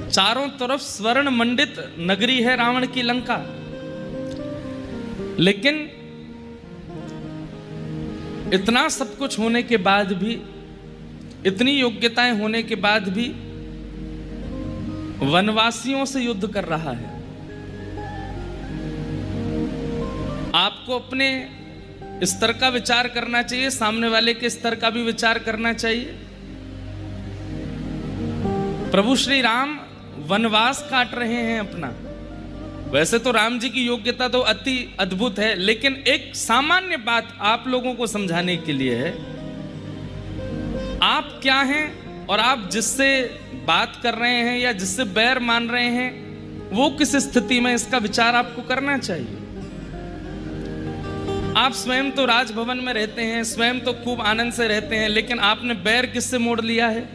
चारों तरफ स्वर्ण मंडित नगरी है रावण की लंका, लेकिन इतना सब कुछ होने के बाद भी, इतनी योग्यताएं होने के बाद भी वनवासियों से युद्ध कर रहा है। आपको अपने स्तर का विचार करना चाहिए, सामने वाले के स्तर का भी विचार करना चाहिए। प्रभु श्री राम वनवास काट रहे हैं अपना। वैसे तो राम जी की योग्यता तो अति अद्भुत है, लेकिन एक सामान्य बात आप लोगों को समझाने के लिए है। आप क्या हैं और आप जिससे बात कर रहे हैं या जिससे बैर मान रहे हैं, वो किस स्थिति में, इसका विचार आपको करना चाहिए। आप स्वयं तो राजभवन में रहते हैं, स्वयं तो खूब आनंद से रहते हैं, लेकिन आपने बैर किससे मोड़ लिया है?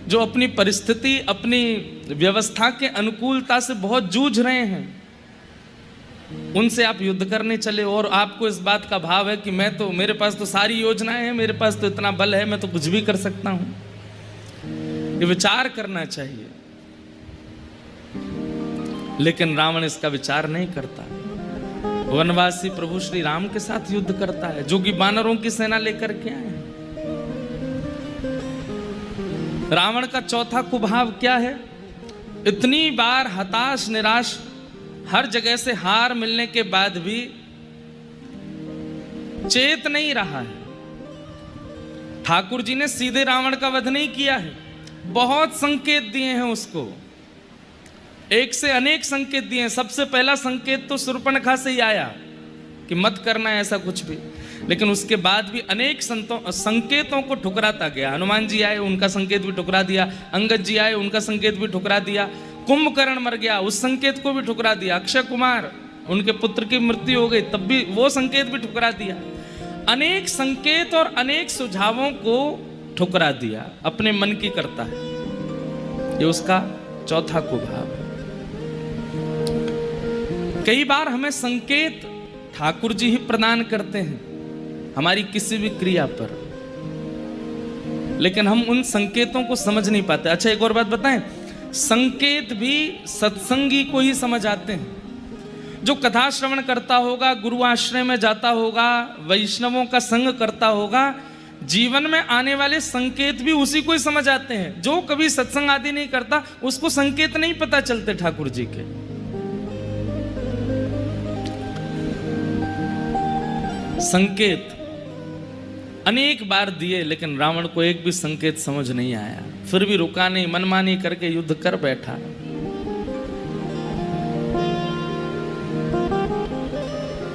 जो अपनी परिस्थिति, अपनी व्यवस्था के अनुकूलता से बहुत जूझ रहे हैं, उनसे आप युद्ध करने चले। और आपको इस बात का भाव है कि मैं तो, मेरे पास तो सारी योजनाएं हैं, मेरे पास तो इतना बल है, मैं तो कुछ भी कर सकता हूं। ये विचार करना चाहिए, लेकिन रावण इसका विचार नहीं करता। वनवासी प्रभु श्री राम के साथ युद्ध करता है, जो कि बानरों की सेना लेकर के आए हैं। रावण का चौथा कुभाव क्या है? इतनी बार हताश निराश, हर जगह से हार मिलने के बाद भी चेत नहीं रहा है। ठाकुर जी ने सीधे रावण का वध नहीं किया है, बहुत संकेत दिए हैं उसको, एक से अनेक संकेत दिए हैं। सबसे पहला संकेत तो शूर्पणखा से ही आया कि मत करना है ऐसा कुछ भी, लेकिन उसके बाद भी अनेक संकेतों को ठुकराता गया। हनुमान जी आए, उनका संकेत भी ठुकरा दिया। अंगद जी आए, उनका संकेत भी ठुकरा दिया। कुंभकर्ण मर गया, उस संकेत को भी ठुकरा दिया। अक्षय कुमार, उनके पुत्र की मृत्यु हो गई, तब भी वो संकेत भी ठुकरा दिया। अनेक संकेत और अनेक सुझावों को ठुकरा दिया, अपने मन की करता है। ये उसका चौथा कुभाव है। कई बार हमें संकेत ठाकुर जी ही प्रदान करते हैं हमारी किसी भी क्रिया पर, लेकिन हम उन संकेतों को समझ नहीं पाते। अच्छा, एक और बात बताएं, संकेत भी सत्संगी को ही समझ आते हैं। जो कथा श्रवण करता होगा, गुरु आश्रय में जाता होगा, वैष्णवों का संग करता होगा, जीवन में आने वाले संकेत भी उसी को ही समझ आते हैं। जो कभी सत्संग आदि नहीं करता, उसको संकेत नहीं पता चलते ठाकुर जी के। संकेत अनेक बार दिए, लेकिन रावण को एक भी संकेत समझ नहीं आया। फिर भी रुका नहीं, मनमानी करके युद्ध कर बैठा।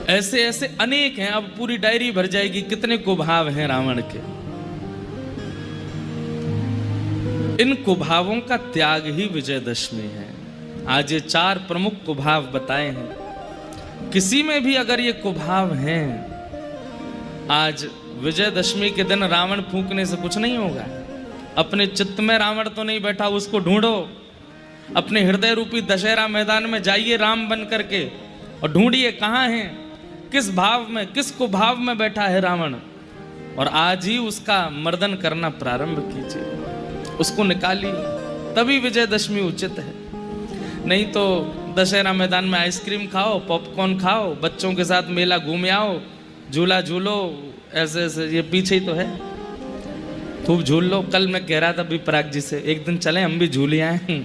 ऐसे ऐसे अनेक हैं, अब पूरी डायरी भर जाएगी कितने कुभाव हैं रावण के। इन कुभावों का त्याग ही विजयदशमी है। आज ये 4 प्रमुख कुभाव बताए हैं। किसी में भी अगर ये कुभाव हैं, आज विजयदशमी के दिन रावण फूंकने से कुछ नहीं होगा। अपने चित्त में रावण तो नहीं बैठा, उसको ढूंढो। अपने हृदय रूपी दशहरा मैदान में जाइए राम बन करके और ढूंढिए कहाँ है, किस भाव में, किस कुभाव में बैठा है रावण, और आज ही उसका मर्दन करना प्रारंभ कीजिए, उसको निकालिए, तभी विजयदशमी उचित है। नहीं तो दशहरा मैदान में आइसक्रीम खाओ, पॉपकॉर्न खाओ, बच्चों के साथ मेला घूम आओ, झूला झूलो, ऐसे ऐसे, ये पीछे ही तो है, खूब झूल लो। कल मैं कह रहा था विपराग जी से, एक दिन चले हम भी झूले आए।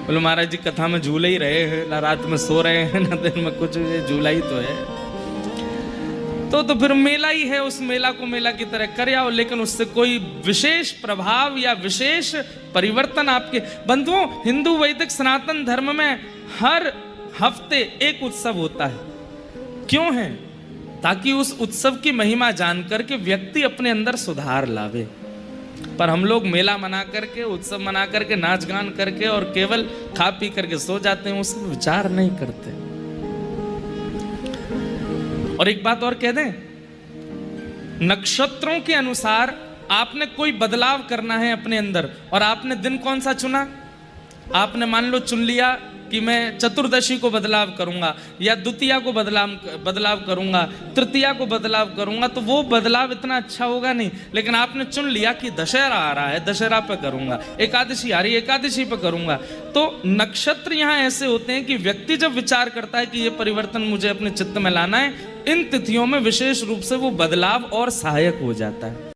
बोले महाराज जी कथा में झूले ही रहे हैं, ना रात में सो रहे हैं ना दिन में कुछ, ये झूला ही तो है। तो फिर मेला ही है, उस मेला को मेला की तरह कर आओ, लेकिन उससे कोई विशेष प्रभाव या विशेष परिवर्तन आपके। बंधुओं, हिंदू वैदिक सनातन धर्म में हर हफ्ते एक उत्सव होता है। क्यों है? ताकि उस उत्सव की महिमा जान करके व्यक्ति अपने अंदर सुधार लावे। पर हम लोग मेला मना करके, उत्सव मना करके, नाच गान करके और केवल खा पी करके सो जाते हैं, उसका विचार नहीं करते। और एक बात और कह दें, नक्षत्रों के अनुसार आपने कोई बदलाव करना है अपने अंदर, और आपने दिन कौन सा चुना? आपने मान लो चुन लिया कि मैं चतुर्दशी को बदलाव करूंगा या द्वितीया को बदलाव करूंगा, तृतीया को बदलाव करूंगा, तो वो बदलाव इतना अच्छा होगा नहीं। लेकिन आपने चुन लिया कि दशहरा आ रहा है, दशहरा पे करूंगा, एकादशी आ रही है, एकादशी पे करूंगा। तो नक्षत्र यहाँ ऐसे होते हैं कि व्यक्ति जब विचार करता है कि ये परिवर्तन मुझे अपने चित्त में लाना है, इन तिथियों में विशेष रूप से वो बदलाव और सहायक हो जाता है।